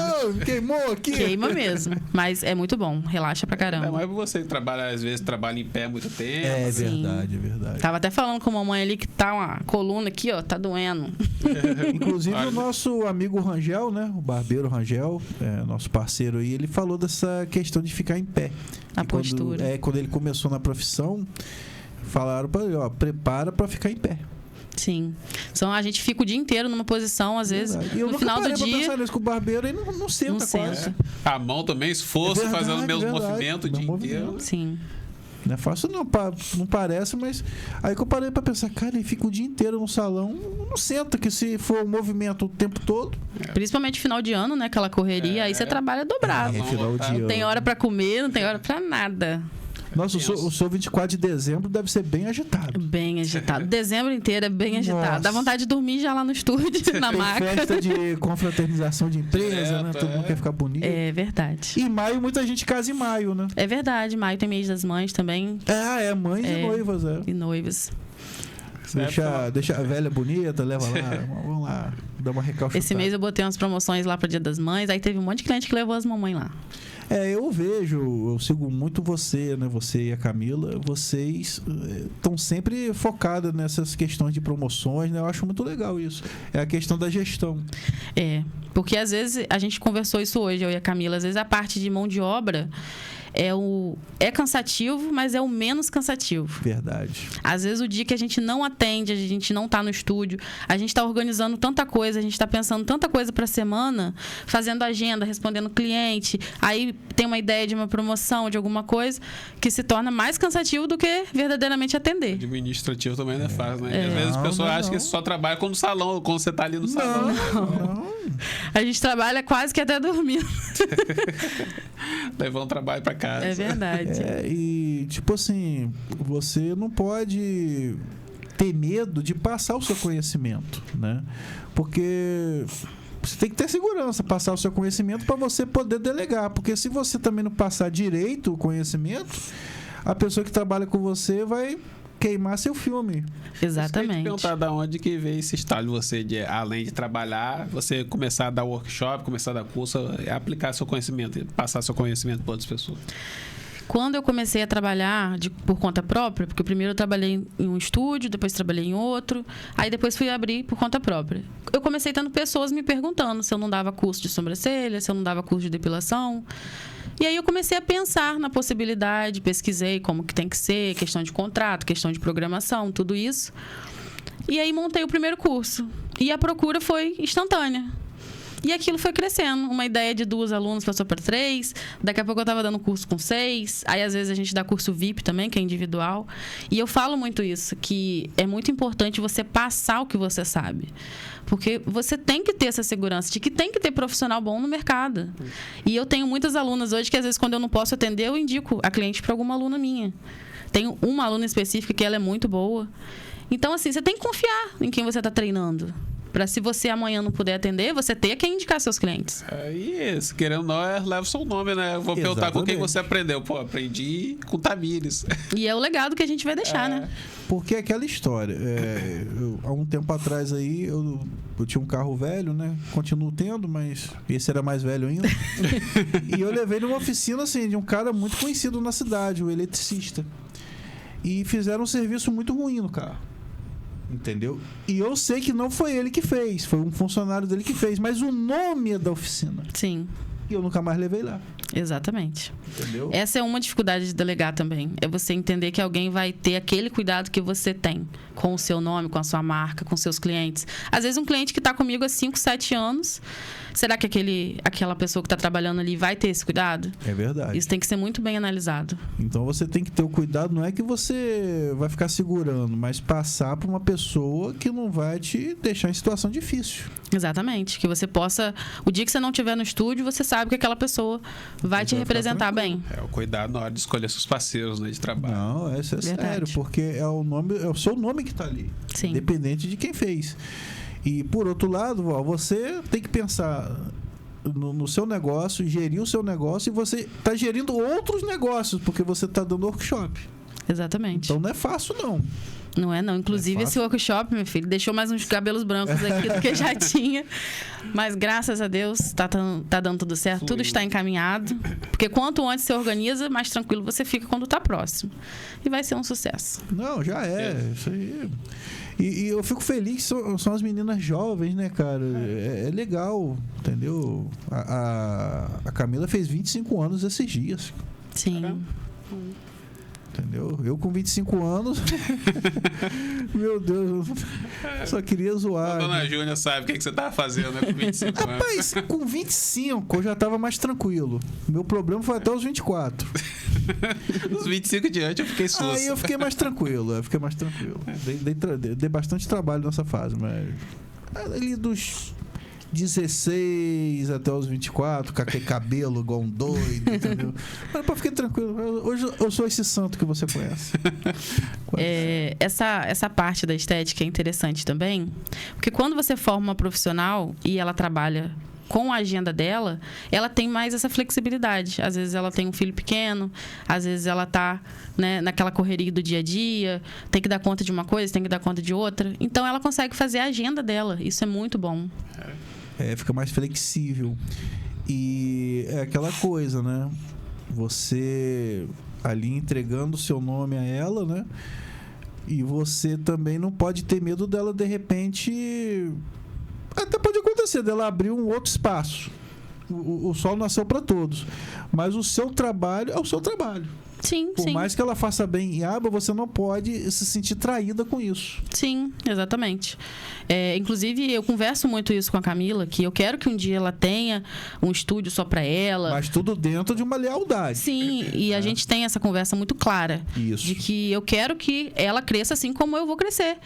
Queimou aqui. Queima mesmo. Mas é muito bom, relaxa pra caramba. Mas você trabalha, às vezes, trabalha em pé há muito tempo. É Sim. verdade, é verdade. Tava até falando com a mamãe ali que tá uma coluna aqui, ó, tá doendo. Inclusive Olha. o nosso amigo Rangel, né? O barbeiro Rangel, nosso parceiro aí, ele falou dessa questão de ficar em pé. A E postura. Quando ele começou na profissão, falaram pra ele, ó, prepara pra ficar em pé. Sim. Então a gente fica o dia inteiro numa posição, às vezes, Verdade. E eu no nunca final do parei pra dia. pensar nisso, que o barbeiro ele não senta Não quase. senta. A mão também, esforço, É verdade, fazendo o mesmo verdade. movimento o dia Mesmo inteiro. movimento. Sim. Não é fácil não parece, mas aí que eu parei pra pensar, cara, ele fica o dia inteiro no salão, não senta, que se for o movimento o tempo todo... Principalmente final de ano, né? Aquela correria, aí você trabalha dobrado. É, final de Não ano. tem hora pra comer, não tem hora pra nada. Nossa, o seu 24 de dezembro deve ser bem agitado. Bem agitado. Dezembro inteiro é bem agitado. Nossa. Dá vontade de dormir já lá no estúdio, na Tem maca. festa de confraternização de empresa, né? Todo mundo quer ficar bonito. É verdade. E em maio, muita gente casa em maio, né? É verdade. Maio tem mês das mães também. Mães e noivas, E noivas. Deixa a velha bonita, leva lá, vamos lá, dá uma recalchutada. Esse mês eu botei umas promoções lá pro Dia das Mães, aí teve um monte de cliente que levou as mamães lá. Eu sigo muito você, né? Você e a Camila, vocês estão sempre focadas nessas questões de promoções, né? Eu acho muito legal isso. É a questão da gestão. Porque às vezes, a gente conversou isso hoje, eu e a Camila, às vezes a parte de mão de obra é cansativo, mas é o menos cansativo. Verdade. Às vezes o dia que a gente não atende, a gente não tá no estúdio, a gente tá organizando tanta coisa, a gente tá pensando tanta coisa pra semana, fazendo agenda, respondendo cliente, aí tem uma ideia de uma promoção, de alguma coisa, que se torna mais cansativo do que verdadeiramente atender. Administrativo também não é fácil, né? Às vezes Não, a pessoa não, acha que só trabalha quando você tá ali no salão. Não. A gente trabalha quase que até dormindo. Levando trabalho pra casa. É verdade. E tipo assim, você não pode ter medo de passar o seu conhecimento, né? Porque você tem que ter segurança, passar o seu conhecimento para você poder delegar. Porque se você também não passar direito o conhecimento, a pessoa que trabalha com você vai queimar seu filme. Exatamente. Eu perguntar da onde que veio esse estalo de você, de, além de trabalhar, você começar a dar workshop, começar a dar curso, aplicar seu conhecimento, passar seu conhecimento para outras pessoas. Quando eu comecei a trabalhar por conta própria, porque primeiro eu trabalhei em um estúdio, depois trabalhei em outro, aí depois fui abrir por conta própria. Eu comecei tendo pessoas me perguntando se eu não dava curso de sobrancelha, se eu não dava curso de depilação. E aí eu comecei a pensar na possibilidade, pesquisei como que tem que ser, questão de contrato, questão de programação, tudo isso. E aí montei o primeiro curso. E a procura foi instantânea. E aquilo foi crescendo. Uma ideia de 2 alunos passou para 3. Daqui a pouco eu estava dando curso com 6. Aí, às vezes, a gente dá curso VIP também, que é individual. E eu falo muito isso, que é muito importante você passar o que você sabe. Porque você tem que ter essa segurança de que tem que ter profissional bom no mercado. E eu tenho muitas alunas hoje que, às vezes, quando eu não posso atender, eu indico a cliente para alguma aluna minha. Tenho uma aluna específica que ela é muito boa. Então, assim, você tem que confiar em quem você está treinando. Para se você amanhã não puder atender, você ter quem indicar seus clientes. Aí, se querendo ou não, leva o seu nome, né? Eu vou perguntar com quem você aprendeu. Pô, aprendi com Tamires. E é o legado que a gente vai deixar, né? Porque é aquela história. Há um tempo atrás aí, eu tinha um carro velho, né? Continuo tendo, mas esse era mais velho ainda. E eu levei numa oficina, assim, de um cara muito conhecido na cidade, o eletricista. E fizeram um serviço muito ruim no carro. Entendeu? E eu sei que não foi ele que fez, foi um funcionário dele que fez, mas o nome é da oficina. Sim. E eu nunca mais levei lá. Exatamente. Entendeu? Essa é uma dificuldade de delegar também. É você entender que alguém vai ter aquele cuidado que você tem com o seu nome, com a sua marca, com seus clientes. Às vezes um cliente que está comigo há 5, 7 anos, será que aquela pessoa que está trabalhando ali vai ter esse cuidado? É verdade. Isso tem que ser muito bem analisado. Então você tem que ter o cuidado, não é que você vai ficar segurando, mas passar para uma pessoa que não vai te deixar em situação difícil. Exatamente. Que você possa... O dia que você não estiver no estúdio, você sabe que aquela pessoa vai te representar bem. É o cuidado na hora de escolher seus parceiros, né, de trabalho. Não, isso é Verdade. sério, porque é o seu nome que está ali. Sim. Independente de quem fez. E, por outro lado, você tem que pensar no seu negócio, gerir o seu negócio, e você está gerindo outros negócios, porque você está dando workshop. Exatamente. Então, não é fácil, não. Não é, não. Inclusive, esse workshop, meu filho, deixou mais uns cabelos brancos aqui do que já tinha. Mas, graças a Deus, tá dando tudo certo. Fluiu. Tudo está encaminhado. Porque quanto antes você organiza, mais tranquilo você fica quando tá próximo. E vai ser um sucesso. Não, já isso aí. E eu fico feliz que são as meninas jovens, né, cara? É legal, entendeu? A Camila fez 25 anos esses dias. Sim. Caramba. Entendeu? Eu com 25 anos. Meu Deus, eu só queria zoar. A dona Júnia sabe o que você tava fazendo, né, com 25 anos. Rapaz, com 25 eu já tava mais tranquilo. Meu problema foi até os 24. Os 25 diante eu fiquei susto. Aí eu fiquei mais tranquilo. Dei bastante trabalho nessa fase, mas ali dos 16 até os 24, com aquele cabelo igual um doido, entendeu? Mas fiquei tranquilo. Hoje eu sou esse santo que você conhece. Essa parte da estética é interessante também, porque quando você forma uma profissional e ela trabalha com a agenda dela, ela tem mais essa flexibilidade. Às vezes ela tem um filho pequeno, às vezes ela tá, né, naquela correria do dia a dia, tem que dar conta de uma coisa, tem que dar conta de outra. Então ela consegue fazer a agenda dela. Isso é muito bom. Fica mais flexível. E é aquela coisa, né? Você ali entregando o seu nome a ela, né? E você também não pode ter medo dela, de repente... Até pode acontecer dela abrir um outro espaço. O sol nasceu para todos. Mas o seu trabalho é o seu trabalho. Sim, Por mais que ela faça bem em aba, você não pode se sentir traída com isso. Sim, exatamente. Inclusive, eu converso muito isso com a Camila, que eu quero que um dia ela tenha um estúdio só para ela. Mas tudo dentro de uma lealdade. Sim, e a gente tem essa conversa muito clara. Isso. De que eu quero que ela cresça assim como eu vou crescer.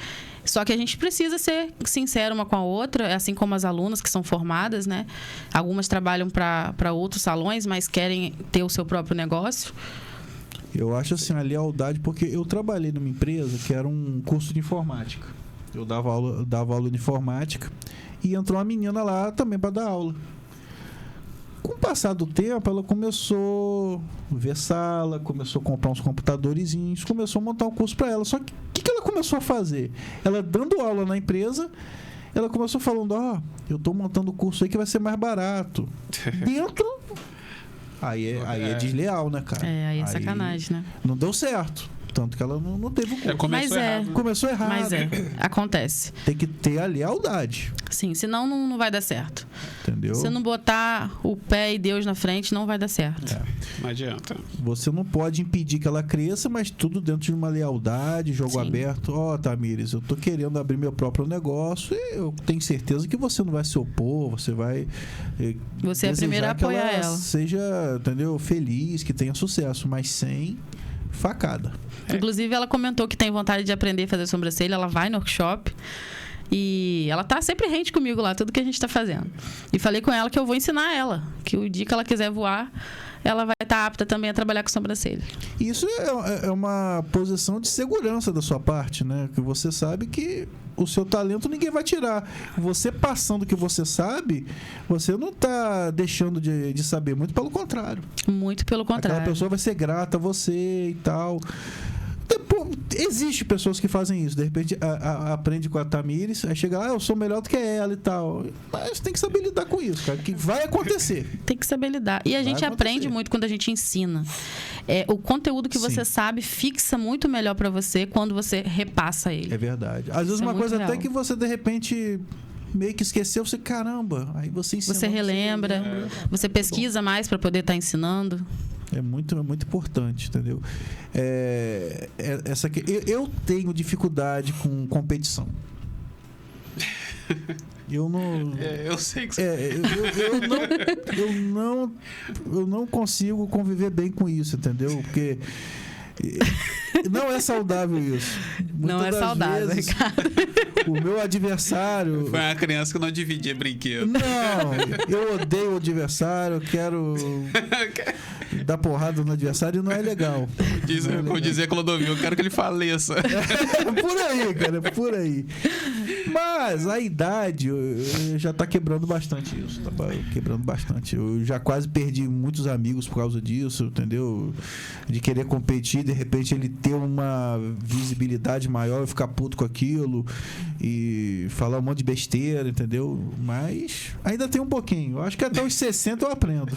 Só que a gente precisa ser sincero uma com a outra, assim como as alunas que são formadas, né? Algumas trabalham para outros salões, mas querem ter o seu próprio negócio. Eu acho assim, a lealdade, porque eu trabalhei numa empresa que era um curso de informática. Eu dava aula de informática e entrou uma menina lá também para dar aula. Com o passar do tempo, ela começou a ver sala, começou a comprar uns computadorzinhos, começou a montar um curso para ela. Só que o que ela começou a fazer? Ela dando aula na empresa, ela começou falando, eu estou montando o curso aí que vai ser mais barato. Dentro... Aí é desleal, né, cara? Aí é sacanagem, né? Não deu certo. Tanto que ela não teve o curso. Começou errado. Mas acontece. Tem que ter a lealdade. Sim, senão não vai dar certo. Entendeu? Se não botar o pé e Deus na frente, não vai dar certo. Não adianta. Você não pode impedir que ela cresça, mas tudo dentro de uma lealdade, jogo Sim. aberto. Tamires, eu tô querendo abrir meu próprio negócio e eu tenho certeza que você não vai se opor, você vai... Você é a primeira a apoiar ela. Seja, entendeu, feliz, que tenha sucesso, mas sem facada. Inclusive, ela comentou que tem vontade de aprender a fazer sobrancelha. Ela vai no workshop e ela tá sempre rente comigo lá, tudo que a gente tá fazendo. E falei com ela que eu vou ensinar ela, que o dia que ela quiser voar, ela vai estar apta também a trabalhar com sobrancelha. Isso é uma posição de segurança da sua parte, né? Que você sabe que o seu talento ninguém vai tirar. Você passando o que você sabe, você não tá deixando de saber. Muito pelo contrário. Muito pelo contrário. Aquela pessoa vai ser grata a você e tal. Existe pessoas que fazem isso. De repente, aprende com a Tamires, aí chega lá, eu sou melhor do que ela e tal. Mas tem que saber lidar com isso, cara, que vai acontecer. Tem que saber lidar. E a gente aprende muito quando a gente ensina. O conteúdo que você sabe fixa muito melhor pra você quando você repassa ele. É verdade. Às vezes uma coisa até que você, de repente... meio que esqueceu, você, caramba, aí você ensina. Você relembra, você pesquisa mais para poder estar ensinando. É muito importante, entendeu? Eu tenho dificuldade com competição. Eu não... eu sei que você... eu não consigo conviver bem com isso, entendeu? Porque... não é saudável isso. Não é saudável, vezes, cara. O meu adversário... Foi uma criança que não dividia brinquedo. Não, eu odeio o adversário, eu quero dar porrada no adversário e não é legal. Como dizia Clodovil, eu quero que ele faleça. Por aí, cara, por aí. Mas a idade já tá quebrando bastante isso. Tá quebrando bastante. Eu já quase perdi muitos amigos por causa disso, entendeu? De querer competir, de repente ele ter uma visibilidade maior e ficar puto com aquilo e falar um monte de besteira, entendeu? Mas ainda tem um pouquinho. Eu acho que até os 60 eu aprendo.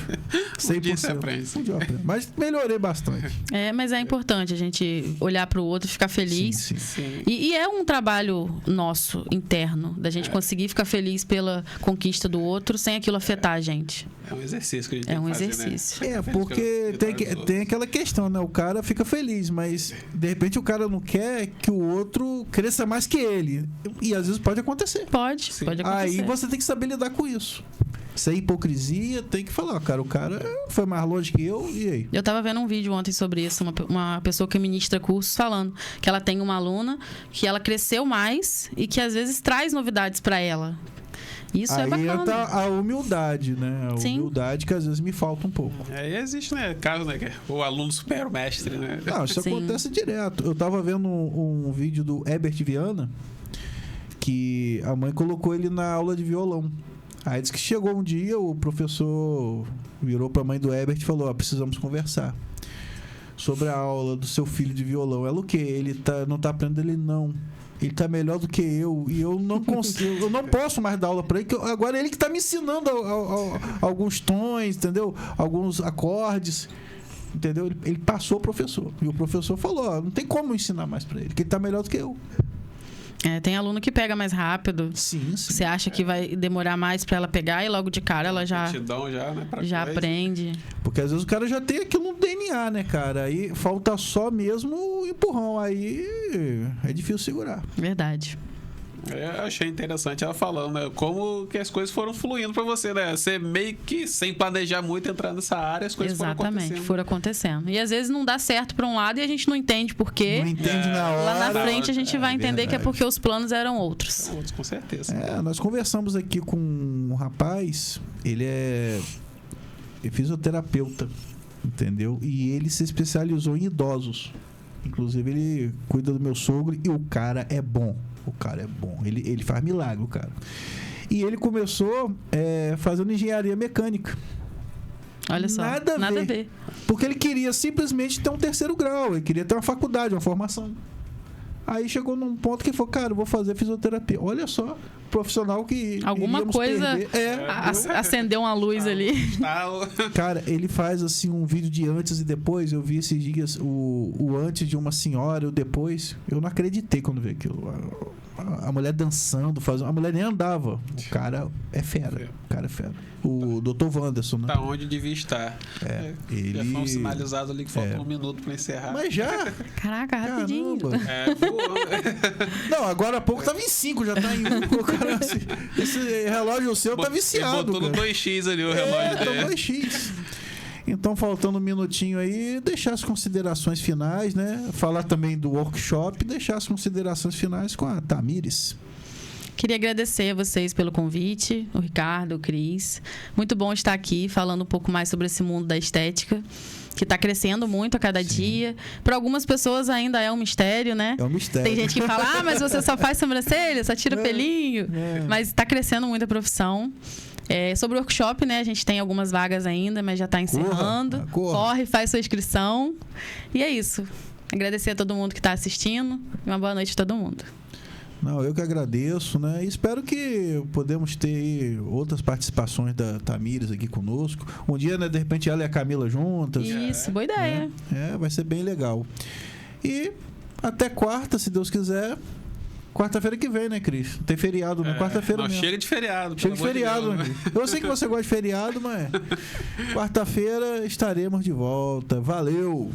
100%. Um dia você aprende. Um dia eu aprendo. Mas melhorei bastante. Mas é importante a gente olhar pro outro e ficar feliz. Sim. Sim. E é um trabalho nosso, interno, da gente conseguir ficar feliz pela conquista do outro sem aquilo afetar a gente. É um exercício que a gente tem É um que fazer, exercício. né? Porque tem aquela questão, né? O cara fica feliz, mas de repente o cara não quer que o outro cresça mais que ele. E às vezes pode acontecer. Pode acontecer. Aí você tem que saber lidar com isso. Isso é hipocrisia, tem que falar, cara, o cara foi mais longe que eu, e aí? Eu tava vendo um vídeo ontem sobre isso, uma pessoa que ministra cursos falando que ela tem uma aluna que ela cresceu mais e que às vezes traz novidades para ela. Isso aí é bacana. Entra a humildade, né? A Sim. humildade que às vezes me falta um pouco. Aí existe, né? Caso, né? Que o aluno supera o mestre, né? Não, isso Sim. acontece direto. Eu tava vendo um vídeo do Herbert Viana, que a mãe colocou ele na aula de violão. Aí disse que chegou um dia, o professor virou pra mãe do Herbert e falou: precisamos conversar sobre a aula do seu filho de violão. Ela o quê? Ele não tá aprendendo? Ele não. Ele tá melhor do que eu. E eu não consigo, eu não posso mais dar aula pra ele, que agora é ele que tá me ensinando alguns tons, entendeu? Alguns acordes. Entendeu? Ele passou o professor. E o professor falou: não tem como ensinar mais pra ele, que ele tá melhor do que eu. Tem aluno que pega mais rápido. Sim. Você acha que vai demorar mais para ela pegar e logo de cara ela já Né, já aprende. Porque às vezes o cara já tem aquilo no DNA, né, cara? Aí falta só mesmo o empurrão. Aí é difícil segurar. Verdade. Eu achei interessante ela falando, né? Como que as coisas foram fluindo pra você, né? Você meio que, sem planejar muito, entrar nessa área, as coisas foram acontecendo. E às vezes não dá certo pra um lado e a gente não entende por quê. Não entende na hora. Lá na frente a gente vai entender verdade. que é porque os planos eram outros. Outros, com certeza. Nós conversamos aqui com um rapaz, ele é fisioterapeuta, entendeu? E ele se especializou em idosos. Inclusive, ele cuida do meu sogro e o cara é bom. O cara é bom. Ele faz milagre, o cara. E ele começou fazendo engenharia mecânica. Olha só. Nada a ver. Porque ele queria simplesmente ter um 3º grau. Ele queria ter uma faculdade, uma formação. Aí chegou num ponto que falou: cara, eu vou fazer fisioterapia. Olha só, profissional que alguma coisa acendeu uma luz ali. Cara, ele faz assim um vídeo de antes e depois. Eu vi esses dias o antes de uma senhora, o depois. Eu não acreditei quando vi aquilo. A mulher dançando, a mulher nem andava. O cara é fera. O cara é fera. O Dr. Wanderson, né? Tá onde devia estar. Ele... Já foi um sinalizado ali que falta 1 minuto pra encerrar. Mas já? Caraca, rapidinho. Voou. Não, agora há pouco tava em 5, já tá em 1. Cara, assim, esse relógio seu tá viciado. Botou no 2x ali o relógio dele. 2x. Então, faltando um minutinho aí, deixar as considerações finais, né? Falar também do workshop, deixar as considerações finais com a Tamires. Queria agradecer a vocês pelo convite, o Ricardo, o Cris. Muito bom estar aqui falando um pouco mais sobre esse mundo da estética, que está crescendo muito a cada dia. Para algumas pessoas ainda é um mistério, né? É um mistério. Tem gente que fala: mas você só faz sobrancelha, só tira pelinho. Mas está crescendo muito a profissão. Sobre o workshop, né? A gente tem algumas vagas ainda, mas já está encerrando. Corre, faz sua inscrição. E é isso. Agradecer a todo mundo que está assistindo. E uma boa noite a todo mundo. Não, eu que agradeço, né? E espero que podemos ter aí outras participações da Tamires aqui conosco. Um dia, né, de repente, ela e a Camila juntas. Isso, boa ideia. Vai ser bem legal. E até quarta, se Deus quiser. Quarta-feira que vem, né, Cris? Tem feriado, né? Quarta-feira mesmo. Chega de feriado. Chega de feriado, né? Eu sei que você gosta de feriado, mas quarta-feira estaremos de volta. Valeu!